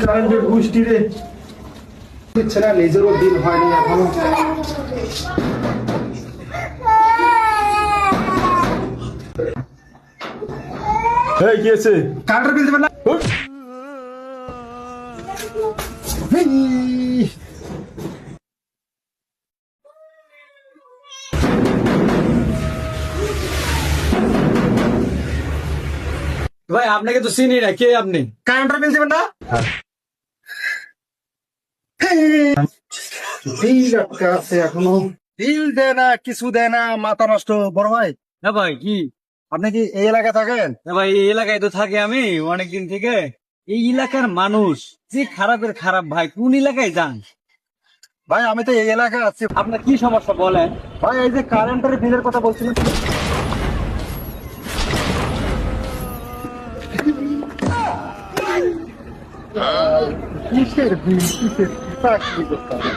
কারেন্টের গোষ্ঠী রে দিচ্ছে না, নিজেরও দিন হয়নি এখনো। এই কি আছে? কারেন্টের বিল দেবেন না? ভাই আপনাকে তো চিনি না, কে আপনি? কারেন্টের বিল দেবেন না? বিল আটকা আছে এখনো, বিল দেয় না, কিছু দেয় না, মাথা নষ্ট। বড় ভাই, না ভাই কি? আপনি কি এই এলাকায় থাকেন? না ভাই, এই এলাকায় তো থাকি আমি অনেকদিন থেকে। এই এলাকার মানুষ যে খারাপের খারাপ, ভাই কোন এলাকায় যান? ভাই আমি তো এই এলাকায় আছি। আপনার কি সমস্যা বলেন? ভাই এই যে কারেন্টের বিলের কথা বলছিলেন, কিসের বিল, কিসের চাকরি করতে হবে?